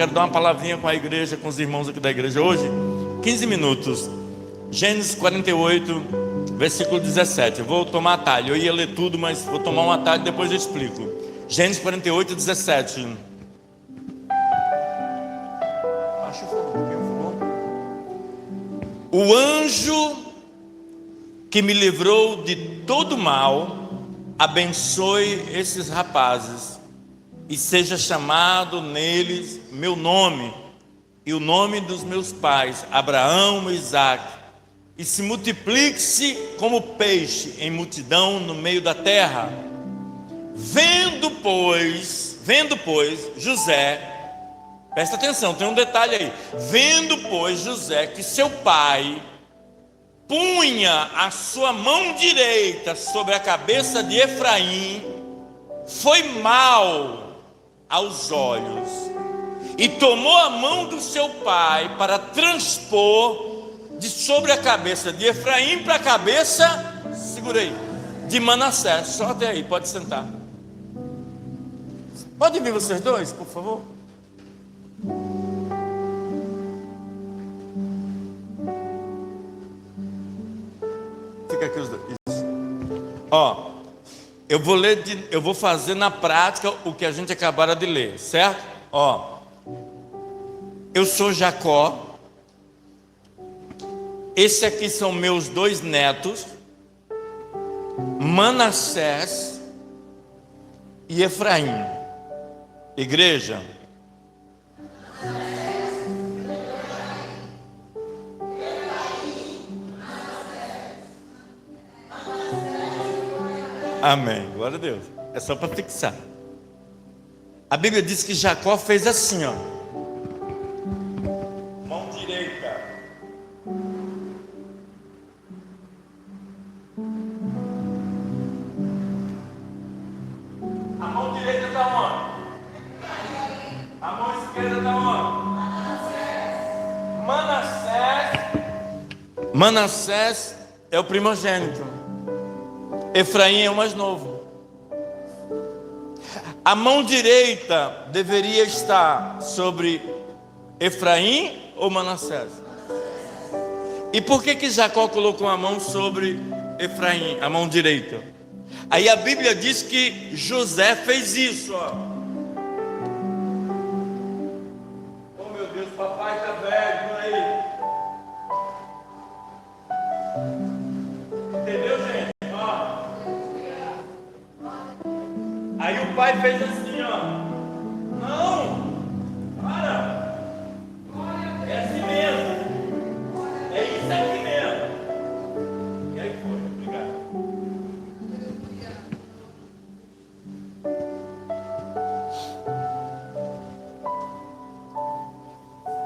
Quero dar uma palavrinha com a igreja, com os irmãos aqui da igreja hoje. 15 minutos. Gênesis 48, versículo 17. Eu vou tomar atalho. Eu ia ler tudo, mas vou tomar um atalho e depois eu explico. Gênesis 48, 17. Acho que o anjo que me livrou de todo mal, abençoe esses rapazes e seja chamado neles meu nome e o nome dos meus pais, Abraão e Isaque, e se multiplique-se como peixe em multidão no meio da terra. Vendo, pois, José, presta atenção, tem um detalhe aí. Vendo, pois, José, que seu pai punha a sua mão direita sobre a cabeça de Efraim, foi mal aos olhos, e tomou a mão do seu pai para transpor de sobre a cabeça de Efraim para a cabeça, segura aí, de Manassés. Só até aí, pode sentar. Pode vir vocês dois, por favor. Fica aqui os dois. Isso. Ó, eu vou fazer na prática o que a gente acabara de ler, certo? Ó, eu sou Jacó. Esse aqui são meus dois netos, Manassés e Efraim. Igreja, amém, glória a Deus. É só para fixar. A Bíblia diz que Jacó fez assim, ó, mão direita, a mão direita está onde? A mão esquerda está onde? Manassés é o primogênito, Efraim é o mais novo. A mão direita deveria estar sobre Efraim ou Manassés? E por que Jacó colocou a mão sobre Efraim, a mão direita? Aí a Bíblia diz que José fez isso, ó. Oh meu Deus, papai está velho, por aí. Entendeu, gente? Ó. Aí o pai fez assim, ó. Não, para. É assim mesmo. É isso aqui mesmo. E aí foi, obrigado.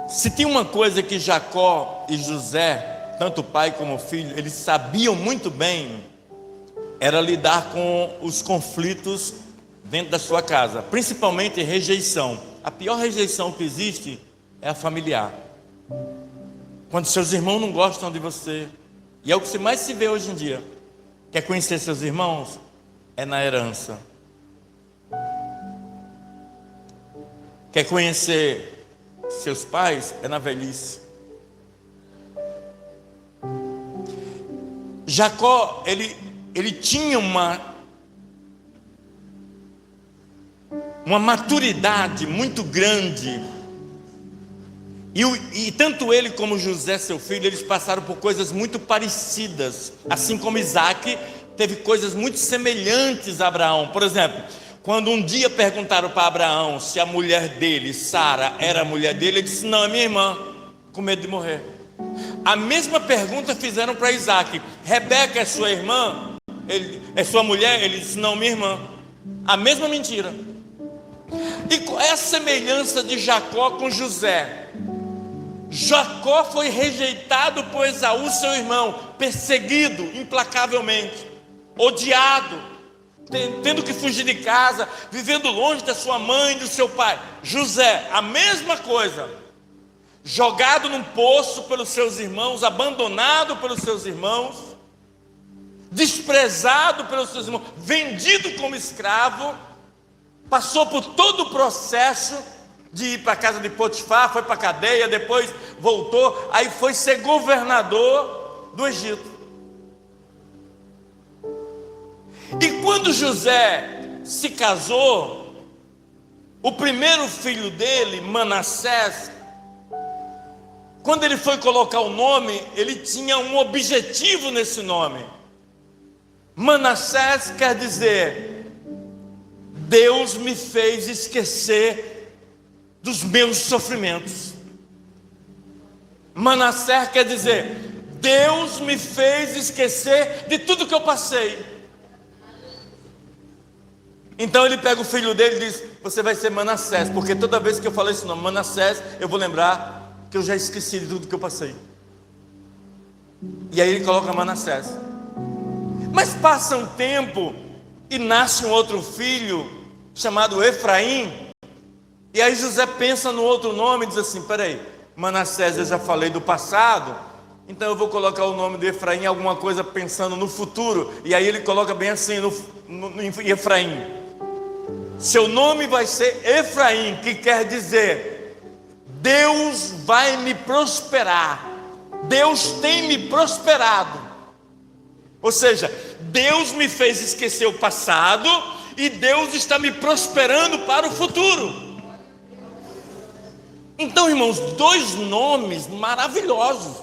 Se tinha uma coisa que Jacó e José, tanto o pai como o filho, eles sabiam muito bem, era lidar com os conflitos dentro da sua casa, principalmente rejeição. A pior rejeição que existe é a familiar. Quando seus irmãos não gostam de você, e é o que você mais se vê hoje em dia. Quer conhecer seus irmãos? É na herança. Quer conhecer seus pais? É na velhice. Jacó, ele tinha uma maturidade muito grande. E tanto ele como José, seu filho, eles passaram por coisas muito parecidas. Assim como Isaque teve coisas muito semelhantes a Abraão. Por exemplo, quando um dia perguntaram para Abraão se a mulher dele, Sara, era a mulher dele, ele disse: não, é minha irmã, com medo de morrer. A mesma pergunta fizeram para Isaque: Rebeca é sua irmã? É sua mulher? Ele disse: não, minha irmã. A mesma mentira. E qual é a semelhança de Jacó com José? Jacó foi rejeitado por Esaú, seu irmão, perseguido implacavelmente, odiado, tendo que fugir de casa, vivendo longe da sua mãe e do seu pai. José, a mesma coisa, jogado num poço pelos seus irmãos, abandonado pelos seus irmãos, desprezado pelos seus irmãos, vendido como escravo, passou por todo o processo de ir para a casa de Potifar, foi para a cadeia, depois voltou, aí foi ser governador do Egito. E quando José se casou, o primeiro filho dele, Manassés, quando ele foi colocar o nome, ele tinha um objetivo nesse nome. Manassés quer dizer: Deus me fez esquecer dos meus sofrimentos. Manassés quer dizer: Deus me fez esquecer de tudo que eu passei. Então ele pega o filho dele e diz: você vai ser Manassés, porque toda vez que eu falar esse nome, Manassés, eu vou lembrar que eu já esqueci de tudo que eu passei. E aí ele coloca Manassés. Mas passa um tempo e nasce um outro filho chamado Efraim. E aí José pensa no outro nome e diz assim: peraí, Manassés eu já falei do passado, então eu vou colocar o nome de Efraim, alguma coisa pensando no futuro. E aí ele coloca bem assim em Efraim: seu nome vai ser Efraim, que quer dizer Deus vai me prosperar, Deus tem me prosperado. Ou seja, Deus me fez esquecer o passado e Deus está me prosperando para o futuro. Então, irmãos, dois nomes maravilhosos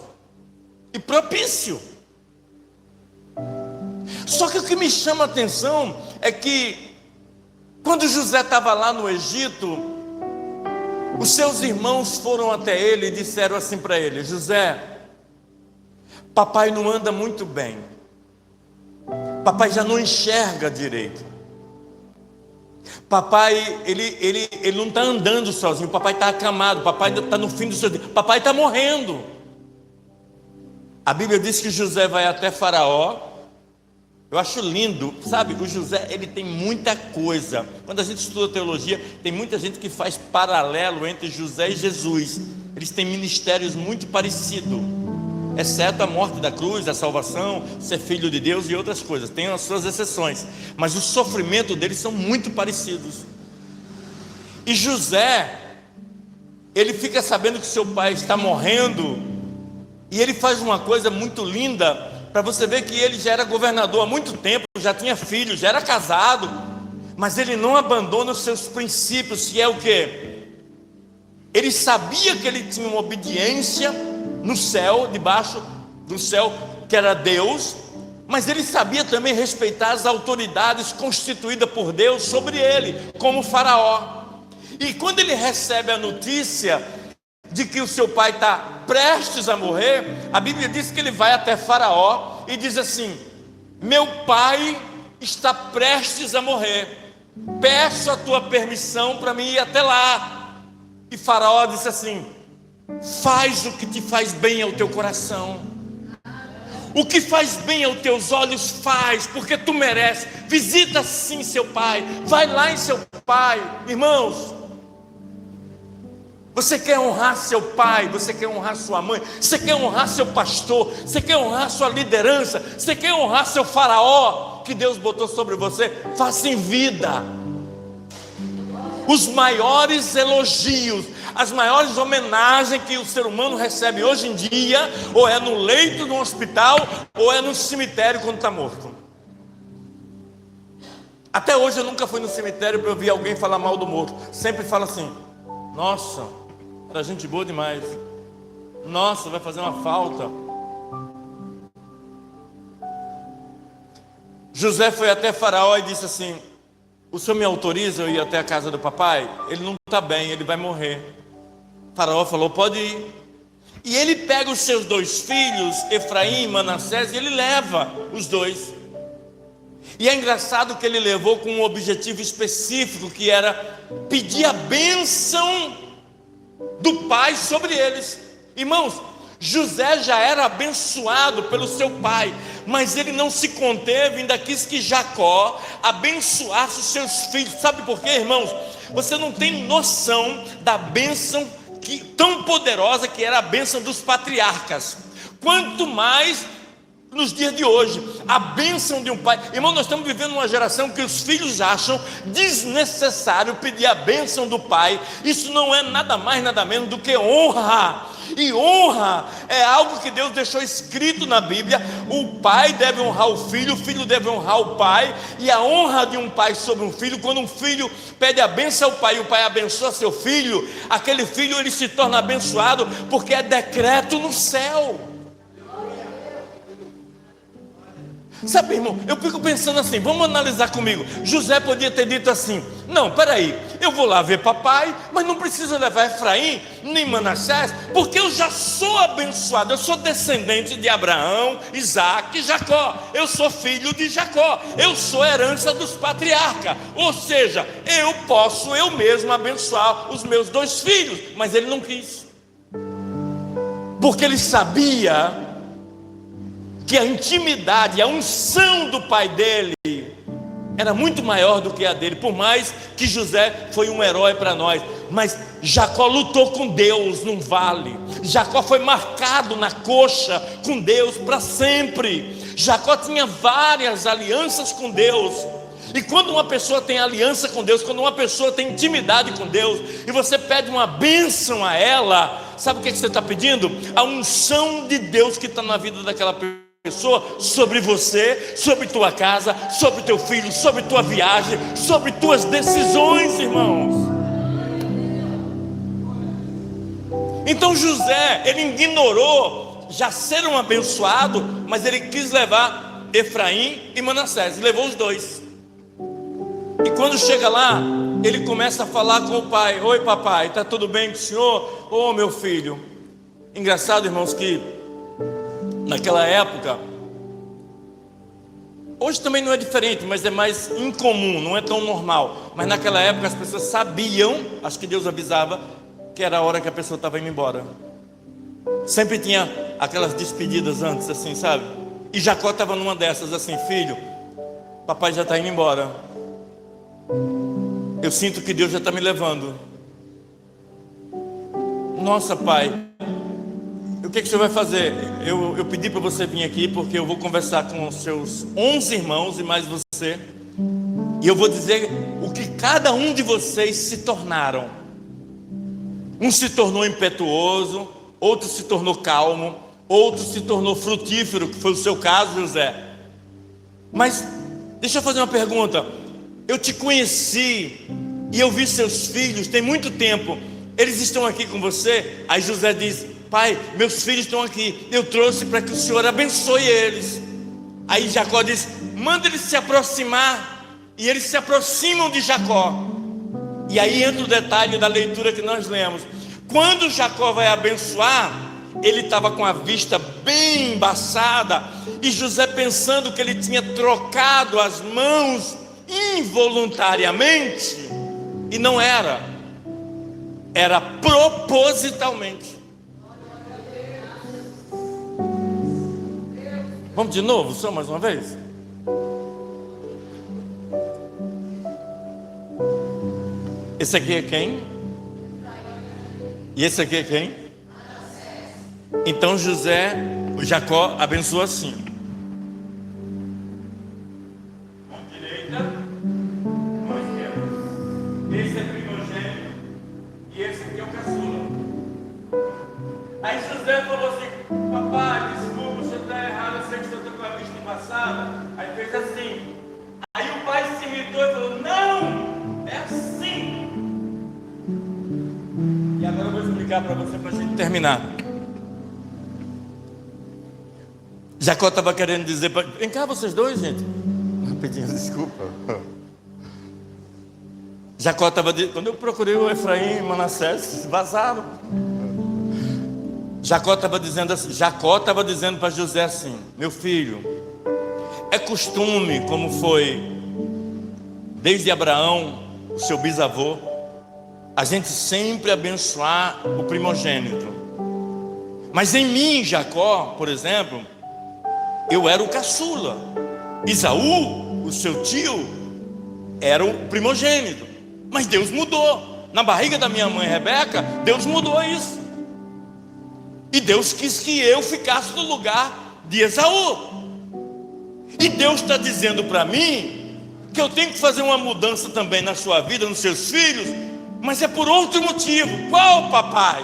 e propício. Só que o que me chama a atenção é que quando José estava lá no Egito, os seus irmãos foram até ele e disseram assim para ele: José, papai não anda muito bem, papai já não enxerga direito. Papai, ele não está andando sozinho, papai está acamado, papai ainda está no fim do seu dia, papai está morrendo. A Bíblia diz que José vai até Faraó. Eu acho lindo, sabe, o José, ele tem muita coisa. Quando a gente estuda teologia, tem muita gente que faz paralelo entre José e Jesus. Eles têm ministérios muito parecidos, exceto a morte da cruz, a salvação, ser filho de Deus e outras coisas. Tem as suas exceções, mas o sofrimento deles são muito parecidos. E José, ele fica sabendo que seu pai está morrendo, e ele faz uma coisa muito linda, para você ver que ele já era governador há muito tempo, já tinha filhos, já era casado, mas ele não abandona os seus princípios, que é o quê? Ele sabia que ele tinha uma obediência no céu, debaixo do céu, que era Deus, mas ele sabia também respeitar as autoridades constituídas por Deus sobre ele, como Faraó. E quando ele recebe a notícia de que o seu pai está prestes a morrer, a Bíblia diz que ele vai até Faraó e diz assim: meu pai está prestes a morrer, peço a tua permissão para mim ir até lá. E Faraó disse assim: faz o que te faz bem ao teu coração, o que faz bem aos teus olhos faz, porque tu mereces. Visita sim seu pai, vai lá em seu pai. Irmãos, você quer honrar seu pai, você quer honrar sua mãe, você quer honrar seu pastor, você quer honrar sua liderança, você quer honrar seu Faraó que Deus botou sobre você, faça em vida. Os maiores elogios, as maiores homenagens que o ser humano recebe hoje em dia, ou é no leito de um hospital, ou é no cemitério quando está morto. Até hoje eu nunca fui no cemitério para ouvir alguém falar mal do morto. Sempre fala assim: nossa, era gente boa demais, nossa, vai fazer uma falta. José foi até Faraó e disse assim: o senhor me autoriza eu ir até a casa do papai? Ele não está bem, ele vai morrer. Faraó falou: pode ir. E ele pega os seus dois filhos, Efraim e Manassés, e ele leva os dois. E é engraçado que ele levou com um objetivo específico, que era pedir a bênção do pai sobre eles. Irmãos, José já era abençoado pelo seu pai, mas ele não se conteve, ainda quis que Jacó abençoasse os seus filhos. Sabe por quê, irmãos? Você não tem noção da bênção tão poderosa que era a bênção dos patriarcas. Quanto mais nos dias de hoje, a bênção de um pai. Irmão, nós estamos vivendo uma geração que os filhos acham desnecessário pedir a bênção do pai. Isso não é nada mais, nada menos do que honra. E honra é algo que Deus deixou escrito na Bíblia. O pai deve honrar o filho deve honrar o pai. E a honra de um pai sobre um filho, quando um filho pede a bênção ao pai e o pai abençoa seu filho, aquele filho ele se torna abençoado, porque é decreto no céu. Sabe, irmão, eu fico pensando assim, vamos analisar comigo. José podia ter dito assim: não, peraí, eu vou lá ver papai, mas não preciso levar Efraim nem Manassés, porque eu já sou abençoado, eu sou descendente de Abraão, Isaac e Jacó, eu sou filho de Jacó, eu sou herança dos patriarcas, ou seja, eu posso eu mesmo abençoar os meus 2 filhos. Mas ele não quis, porque ele sabia que a intimidade, a unção do pai dele era muito maior do que a dele. Por mais que José foi um herói para nós, mas Jacó lutou com Deus num vale. Jacó foi marcado na coxa com Deus para sempre. Jacó tinha várias alianças com Deus. E quando uma pessoa tem aliança com Deus, quando uma pessoa tem intimidade com Deus, e você pede uma bênção a ela, sabe o que você está pedindo? A unção de Deus que está na vida daquela pessoa, sobre você, sobre tua casa, sobre teu filho, sobre tua viagem, sobre tuas decisões, irmãos. Então José, ele ignorou já ser um abençoado, mas ele quis levar Efraim e Manassés, levou os 2. E quando chega lá, ele começa a falar com o pai: oi papai, está tudo bem com o senhor? Ô meu filho. Engraçado, irmãos, que naquela época, hoje também não é diferente, mas é mais incomum, não é tão normal. Mas naquela época as pessoas sabiam, acho que Deus avisava, que era a hora que a pessoa estava indo embora. Sempre tinha aquelas despedidas antes, assim, sabe? E Jacó estava numa dessas, assim: filho, papai já está indo embora. Eu sinto que Deus já está me levando. Nossa, pai, o que o senhor vai fazer? Eu pedi para você vir aqui porque eu vou conversar com os seus 11 irmãos e mais você, e eu vou dizer o que cada um de vocês se tornaram. Um se tornou impetuoso, outro se tornou calmo, outro se tornou frutífero, que foi o seu caso, José. Mas deixa eu fazer uma pergunta. Eu te conheci e eu vi seus filhos tem muito tempo. Eles estão aqui com você? Aí José diz: pai, meus filhos estão aqui, eu trouxe para que o senhor abençoe eles. Aí Jacó diz: manda eles se aproximar. E eles se aproximam de Jacó. E aí entra o detalhe da leitura que nós lemos. Quando Jacó vai abençoar, ele estava com a vista bem embaçada, e José, pensando que ele tinha trocado as mãos involuntariamente, e não era, era propositalmente. Vamos de novo, só mais uma vez. Esse aqui é quem? E esse aqui é quem? Então Jacó abençoou assim: mão direita, mão esquerda. Esse é primogênito e esse aqui é o caçula. Aí José falou assim: papai, desculpa, você está errado, eu sei que você está com a vista embaçada. Aí fez assim. Aí o pai se irritou e falou: não, é assim. E agora eu vou explicar para você, para a gente terminar. Jacó estava querendo dizer para... Vem cá vocês dois, gente. Rapidinho, desculpa. Jacó estava... Quando eu procurei o Efraim e Manassés, vazaram. Jacó estava dizendo assim... Jacó estava dizendo para José assim: meu filho, é costume, como foi desde Abraão, o seu bisavô, a gente sempre abençoar o primogênito. Mas em mim, Jacó, por exemplo, eu era o caçula. Esaú, o seu tio, era o primogênito. Mas Deus mudou. Na barriga da minha mãe Rebeca, Deus mudou isso. E Deus quis que eu ficasse no lugar de Esaú. E Deus está dizendo para mim que eu tenho que fazer uma mudança também na sua vida, nos seus filhos, mas é por outro motivo. Qual, papai?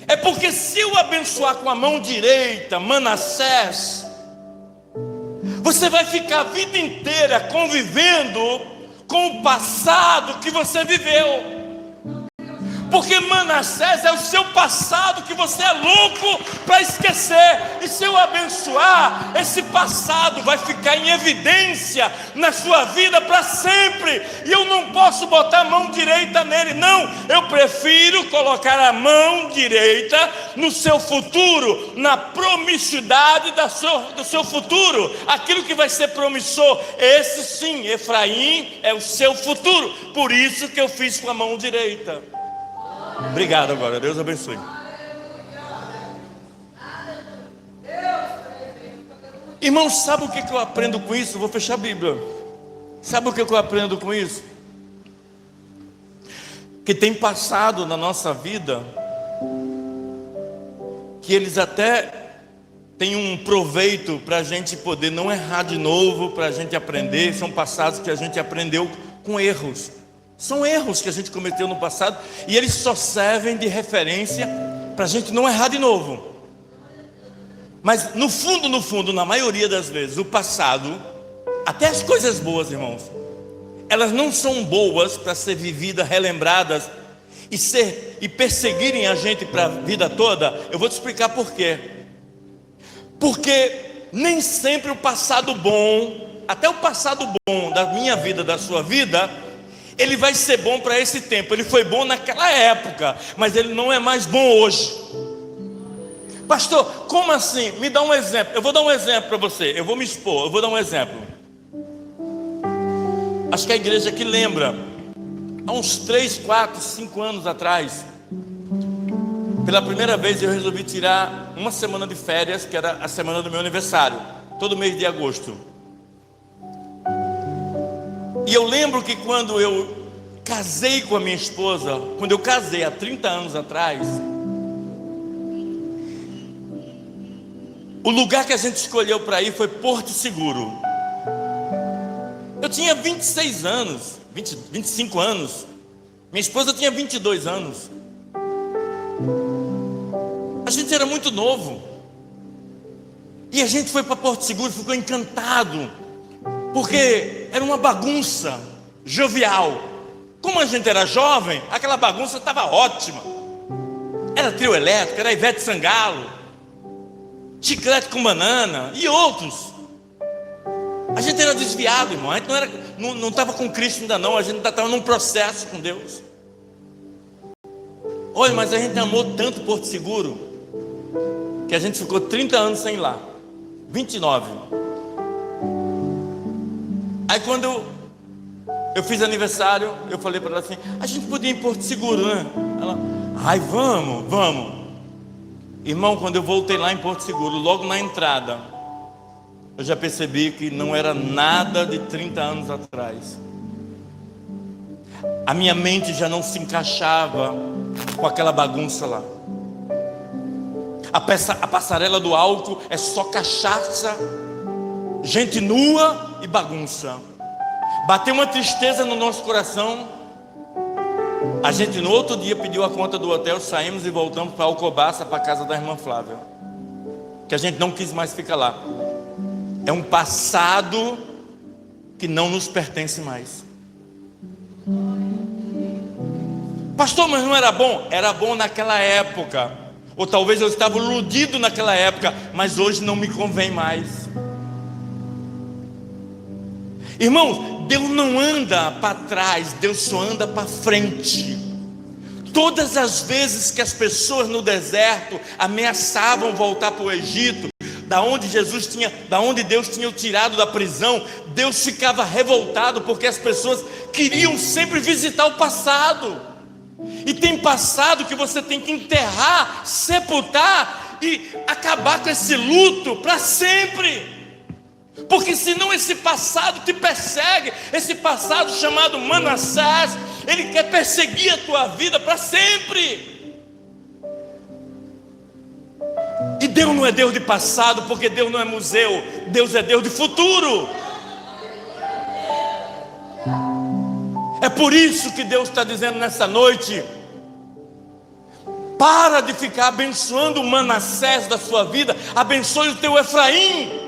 É porque se eu abençoar com a mão direita Manassés, você vai ficar a vida inteira convivendo com o passado que você viveu. Porque Manassés é o seu passado que você é louco para esquecer. E se eu abençoar, esse passado vai ficar em evidência na sua vida para sempre. E eu não posso botar a mão direita nele. Não, eu prefiro colocar a mão direita no seu futuro, na promiscuidade do seu futuro. Aquilo que vai ser promissor, esse sim, Efraim, é o seu futuro. Por isso que eu fiz com a mão direita. Obrigado agora, Deus abençoe. Irmãos, sabe o que eu aprendo com isso? Vou fechar a Bíblia. Sabe o que eu aprendo com isso? Que tem passado na nossa vida, que eles até têm um proveito para a gente poder não errar de novo, para a gente aprender. São passados que a gente aprendeu com erros. São erros que a gente cometeu no passado e eles só servem de referência para a gente não errar de novo. Mas no fundo, na maioria das vezes, o passado, até as coisas boas, irmãos, elas não são boas para ser vividas, relembradas e perseguirem a gente para a vida toda. Eu vou te explicar por quê. Porque nem sempre o passado bom, até o passado bom da minha vida, da sua vida, ele vai ser bom para esse tempo. Ele foi bom naquela época, mas ele não é mais bom hoje. Pastor, como assim? Me dá um exemplo. Eu vou dar um exemplo para você. Eu vou me expor, eu vou dar um exemplo. Acho que a igreja aqui lembra, há uns 3, 4, 5 anos atrás, pela primeira vez eu resolvi tirar uma semana de férias, que era a semana do meu aniversário, todo mês de agosto. E eu lembro que quando eu casei com a minha esposa, quando eu casei há 30 anos atrás, o lugar que a gente escolheu para ir foi Porto Seguro. Eu tinha 26 anos, 25 anos. Minha esposa tinha 22 anos. A gente era muito novo. E a gente foi para Porto Seguro, ficou encantado, porque era uma bagunça jovial. Como a gente era jovem, aquela bagunça estava ótima. Era trio elétrico, era Ivete Sangalo, Chiclete com Banana e outros. A gente era desviado, irmão. A gente não estava com Cristo ainda não. A gente ainda estava num processo com Deus. Olha, mas a gente amou tanto Porto Seguro que a gente ficou 30 anos sem ir lá. 29. Aí quando eu fiz aniversário, eu falei para ela assim: a gente podia ir em Porto Seguro, né? Ela: ai, vamos. Irmão, quando eu voltei lá em Porto Seguro, logo na entrada, eu já percebi que não era nada de 30 anos atrás. A minha mente já não se encaixava com aquela bagunça lá. A passarela do álcool é só cachaça, gente nua e bagunça. Bateu uma tristeza no nosso coração. A gente no outro dia pediu a conta do hotel, saímos e voltamos para Alcobaça, para a casa da irmã Flávia, que a gente não quis mais ficar lá. É um passado que não nos pertence mais. Pastor, mas não era bom? Era bom naquela época, ou talvez eu estava iludido naquela época, mas hoje não me convém mais. Irmãos, Deus não anda para trás, Deus só anda para frente. Todas as vezes que as pessoas no deserto ameaçavam voltar para o Egito, da onde Deus tinha o tirado da prisão, Deus ficava revoltado, porque as pessoas queriam sempre visitar o passado. E tem passado que você tem que enterrar, sepultar e acabar com esse luto para sempre. Porque senão esse passado te persegue. Esse passado chamado Manassés, ele quer perseguir a tua vida para sempre. E Deus não é Deus de passado, porque Deus não é museu. Deus é Deus de futuro. É por isso que Deus está dizendo nessa noite: para de ficar abençoando o Manassés da sua vida, abençoe o teu Efraim.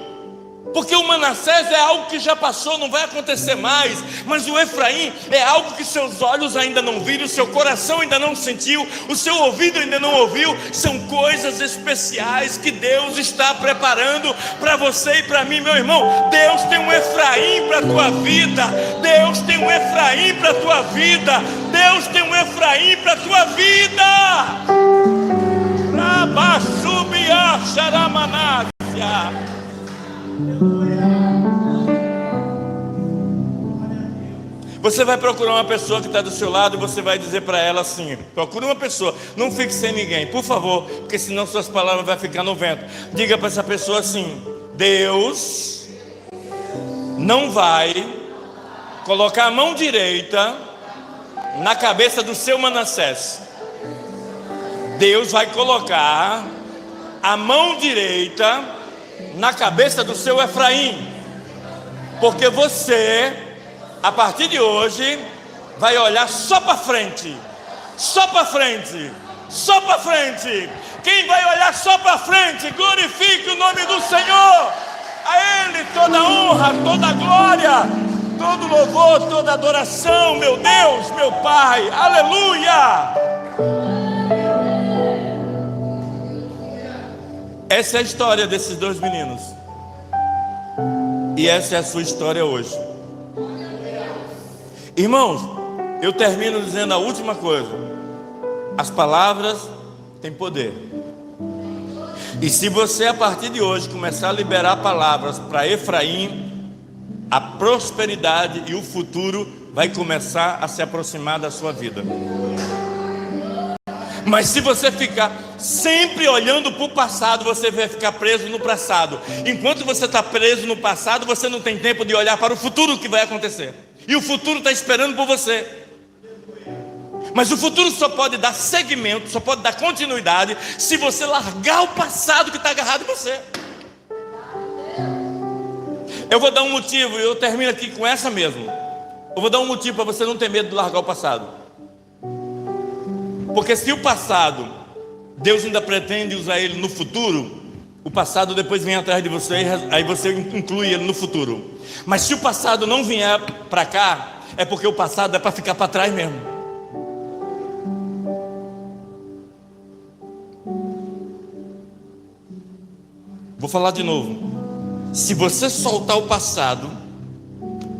Porque o Manassés é algo que já passou, não vai acontecer mais. Mas o Efraim é algo que seus olhos ainda não viram, o seu coração ainda não sentiu, o seu ouvido ainda não ouviu. São coisas especiais que Deus está preparando para você e para mim, meu irmão. Deus tem um Efraim para a tua vida. Deus tem um Efraim para a tua vida. Deus tem um Efraim para a tua vida. Rabasubia Xaramanácia. Você vai procurar uma pessoa que está do seu lado e você vai dizer para ela assim: procure uma pessoa, não fique sem ninguém, por favor, porque senão suas palavras vão ficar no vento. Diga para essa pessoa assim: Deus não vai colocar a mão direita na cabeça do seu Manassés. Deus vai colocar a mão direita na cabeça do seu Efraim, porque você, a partir de hoje, vai olhar só para frente, só para frente, só para frente. Quem vai olhar só para frente, glorifique o nome do Senhor. A Ele toda honra, toda glória, todo louvor, toda adoração, meu Deus, meu Pai, aleluia. Essa é a história desses dois meninos, e essa é a sua história hoje. Irmãos, eu termino dizendo a última coisa: as palavras têm poder. E se você a partir de hoje começar a liberar palavras para Efraim, a prosperidade e o futuro vai começar a se aproximar da sua vida. Mas se você ficar sempre olhando para o passado, você vai ficar preso no passado. Enquanto você está preso no passado, você não tem tempo de olhar para o futuro que vai acontecer. E o futuro está esperando por você. Mas o futuro só pode dar seguimento, só pode dar continuidade, se você largar o passado que está agarrado em você. Eu vou dar um motivo, e eu termino aqui com essa mesmo. Eu vou dar um motivo para você não ter medo de largar o passado. Porque se o passado, Deus ainda pretende usar ele no futuro, o passado depois vem atrás de você, aí você inclui ele no futuro. Mas se o passado não vier para cá, é porque o passado é para ficar para trás mesmo. Vou falar de novo. Se você soltar o passado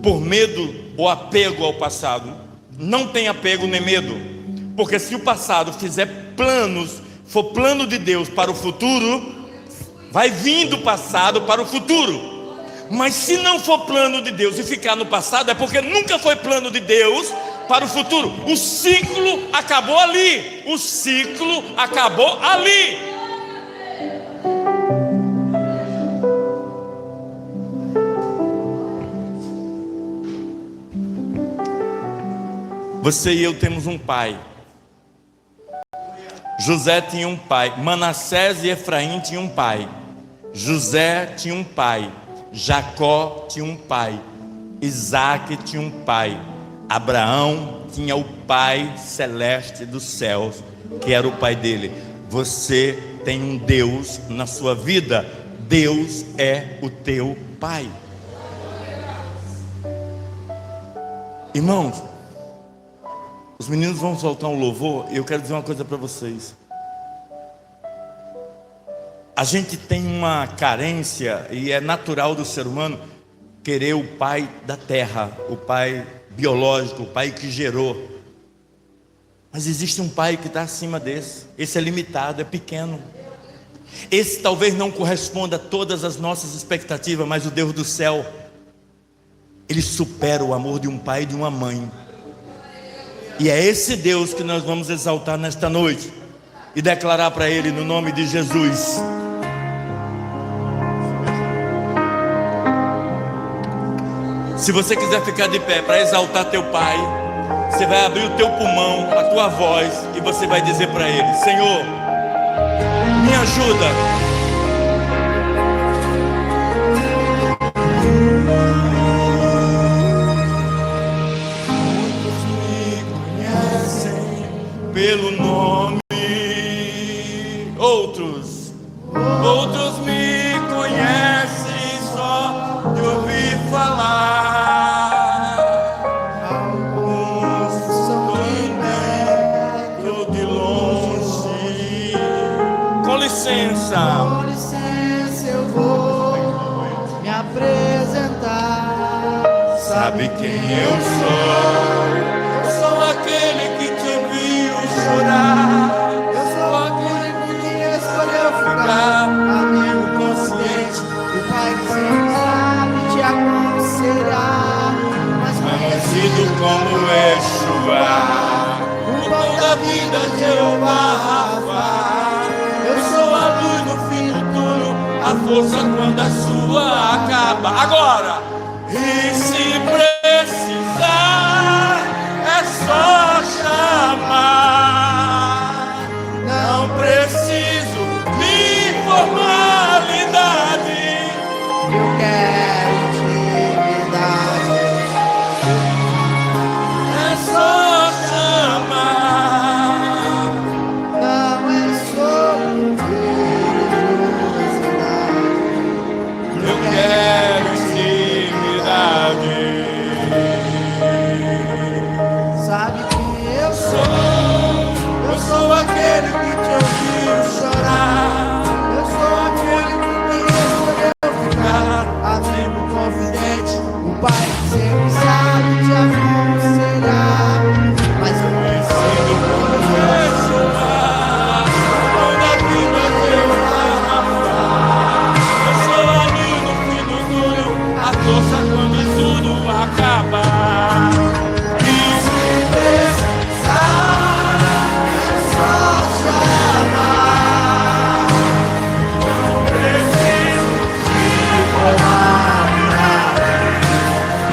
por medo ou apego ao passado, não tem apego nem medo. Porque se o passado fizer planos, for plano de Deus para o futuro, vai vir do passado para o futuro. Mas se não for plano de Deus e ficar no passado, é porque nunca foi plano de Deus para o futuro. O ciclo acabou ali. O ciclo acabou ali. Você e eu temos um pai. José tinha um pai, Manassés e Efraim tinham um pai, José tinha um pai, Jacó tinha um pai, Isaac tinha um pai, Abraão tinha o Pai celeste dos céus, que era o pai dele. Você tem um Deus na sua vida, Deus é o teu pai. Irmãos, os meninos vão soltar um louvor, e eu quero dizer uma coisa para vocês. A gente tem uma carência, e é natural do ser humano, querer o pai da terra, o pai biológico, o pai que gerou. Mas existe um pai que está acima desse. Esse é limitado, é pequeno. Esse talvez não corresponda a todas as nossas expectativas, mas o Deus do céu, Ele supera o amor de um pai e de uma mãe. E é esse Deus que nós vamos exaltar nesta noite e declarar para Ele no nome de Jesus. Se você quiser ficar de pé para exaltar teu pai, você vai abrir o teu pulmão, a tua voz, e você vai dizer para Ele: Senhor, me ajuda pelo nome. Outros me conhecem só de ouvir falar. Alguns são de longe. Com licença, eu vou me apresentar. sabe quem eu sou? Eu sou aquele que te viu chorar. Eu sou aquele que escolheu ficar amigo consciente, o pai que sempre sabe te aconselhar, mas Conhecido como Yeshua, o pão da vida, Jeová Rafa. Eu sou a luz no fim do túnel, a força quando a sua acaba. Agora, e se precisar, é só chamar. Não preciso de formalidade. eu quero intimidade. É só chamar. Não é sobre religiosidade. Eu quero intimidade. Sabe quem eu sou? Eu sou aquele que te ouviu chorar. Eu sou aquele que escolheu ficar amigo confidente, o pai que sempre sabe te aconselhar, mas eu Conhecido como Yeshua, pão da vida, Jeová Rafa. Eu sou a luz no fim do túnel, a força quando tudo acabar. E se precisar, é só chamar. preciso de formalidade.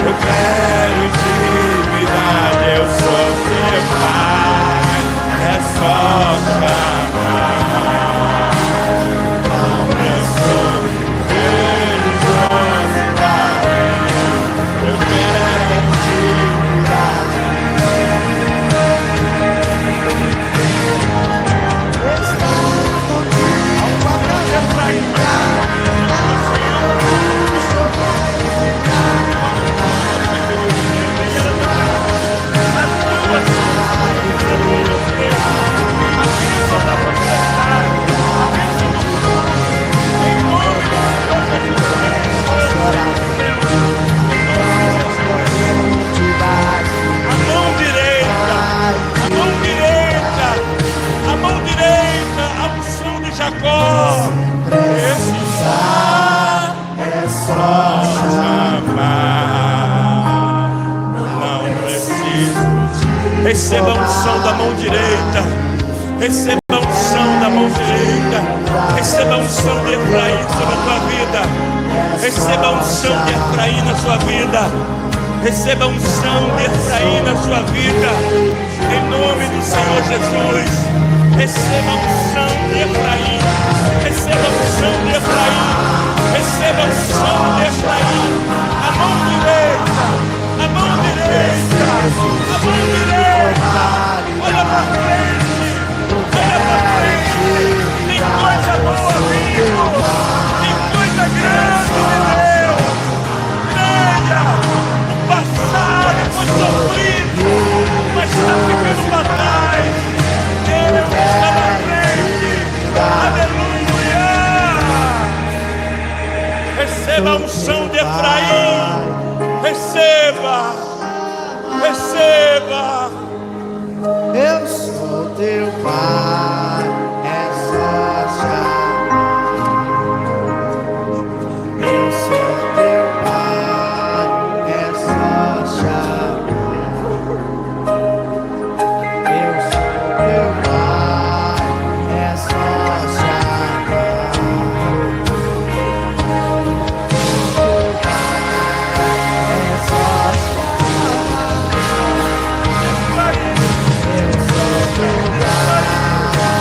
Eu quero intimidade, eu sou seu pai. É só chamar. Não preciso de religiosidade. Eu quero intimidade. Estar contigo pra brincar, A mão direita, a mão direita, a unção de Jacó. Precisar é só chamar. Não preciso. Receba a unção da mão direita. Receba a unção da mão direita. Receba a unção de Efraim sobre a tua vida. Receba a unção de Efraim na sua vida. Receba a unção de Efraim na sua vida. Em nome do Senhor Jesus. Receba a unção de Efraim. Receba a unção de Efraim. Receba a unção de Efraim. A mão direita. A mão direita. A mão direita. Olha para frente. Olha para frente. Tem coisa boa vindo. Tem coisa grande de Deus. Creia. O passado foi sofrido, mas está ficando para trás. Deus está na frente. Aleluia. Receba a unção de Efraim. Receba. Receba. eu sou teu pai, é só chamar. Eu sou teu pai, é só chamar. Eu sou teu pai, é só chamar. Teu pai, é só chamar. Eu sou teu pai.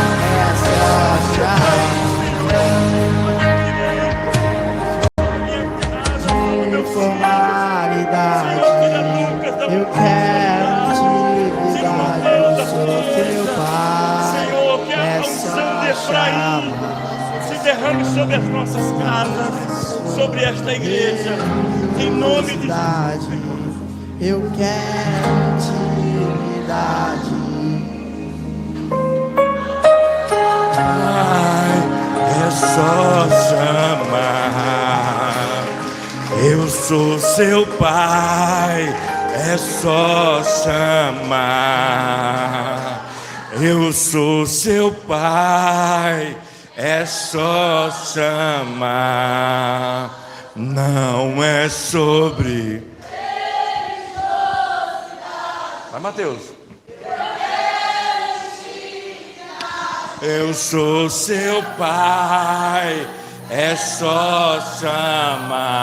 Efraim se derrame sobre as nossas casas, sobre esta igreja, em nome de Jesus. Eu quero intimidade. Ai, é só chamar. Eu sou seu pai. É só chamar. Eu sou seu pai. É só chamar. Não é sobre. Vai, Mateus. Eu sou seu pai, é só chamar.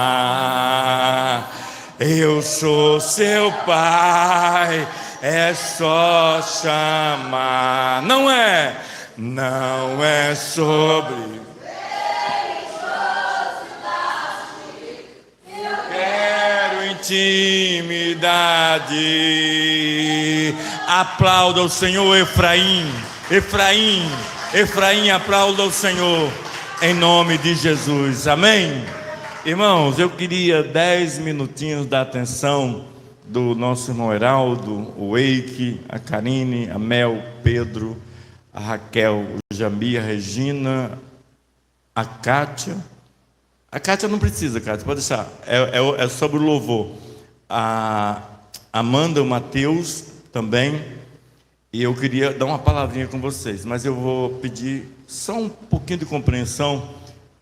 Eu sou seu pai, é só chamar. Não é sobre. Quero intimidade. Aplauda o Senhor, Efraim. Efraim, aplauda o Senhor, em nome de Jesus, amém? Irmãos, eu queria 10 minutinhos da atenção do nosso irmão Heraldo, o Eike, a Karine, a Mel, Pedro, a Raquel, o Jamir, a Regina, a Kátia. A Kátia não precisa, Kátia, pode deixar, é sobre o louvor. A Amanda, o Mateus também. E eu queria dar uma palavrinha com vocês, mas eu vou pedir só um pouquinho de compreensão,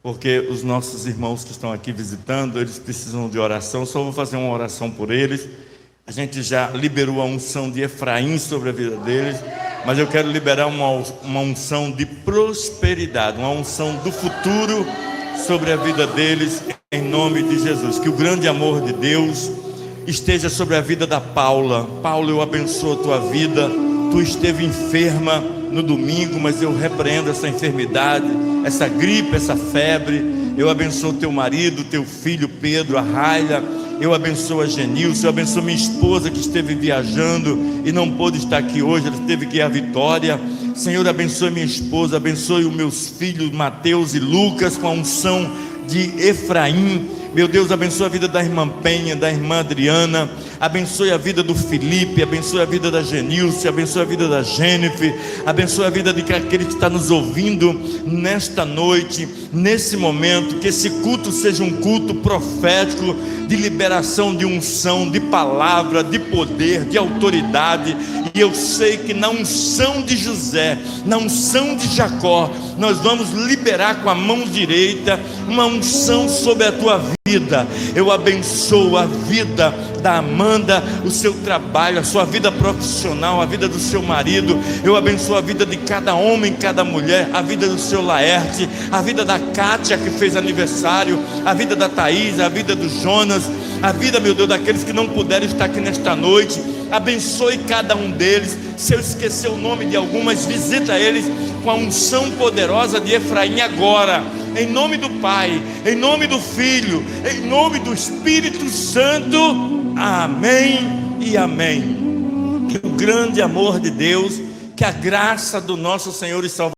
porque os nossos irmãos que estão aqui visitando, eles precisam de oração. Só vou fazer uma oração por eles. A gente já liberou a unção de Efraim sobre a vida deles, mas eu quero liberar uma unção de prosperidade, uma unção do futuro sobre a vida deles, em nome de Jesus. Que o grande amor de Deus esteja sobre a vida da Paula. Paula, eu abençoo a tua vida. Tu esteve enferma no domingo, mas eu repreendo essa enfermidade, essa gripe, essa febre. Eu abençoo teu marido, teu filho Pedro, a Raila. Eu abençoo a Genilson, eu abençoo minha esposa que esteve viajando e não pôde estar aqui hoje, ela teve que ir à Vitória. Senhor, abençoe minha esposa, abençoe os meus filhos Mateus e Lucas com a unção de Efraim. Meu Deus, abençoe a vida da irmã Penha, da irmã Adriana, abençoe a vida do Felipe, abençoe a vida da Genilce, abençoe a vida da Jennifer, abençoe a vida de aquele que está nos ouvindo nesta noite, nesse momento. Que esse culto seja um culto profético, de liberação, de unção, de palavra, de poder, de autoridade. E eu sei que na unção de José, na unção de Jacó, nós vamos liberar com a mão direita uma unção sobre a tua vida. Eu abençoo a vida da Amanda, o seu trabalho, a sua vida profissional, a vida do seu marido. Eu abençoo a vida de cada homem, cada mulher, a vida do seu Laerte, a vida da Kátia que fez aniversário, a vida da Thaís, a vida do Jonas, a vida, meu Deus, daqueles que não puderam estar aqui nesta noite. Abençoe cada um deles. Se eu esquecer o nome de algum, mas visita eles com a unção poderosa de Efraim agora, em nome do Pai, em nome do Filho, em nome do Espírito Santo, amém e amém. Que o grande amor de Deus, que a graça do nosso Senhor e Salvador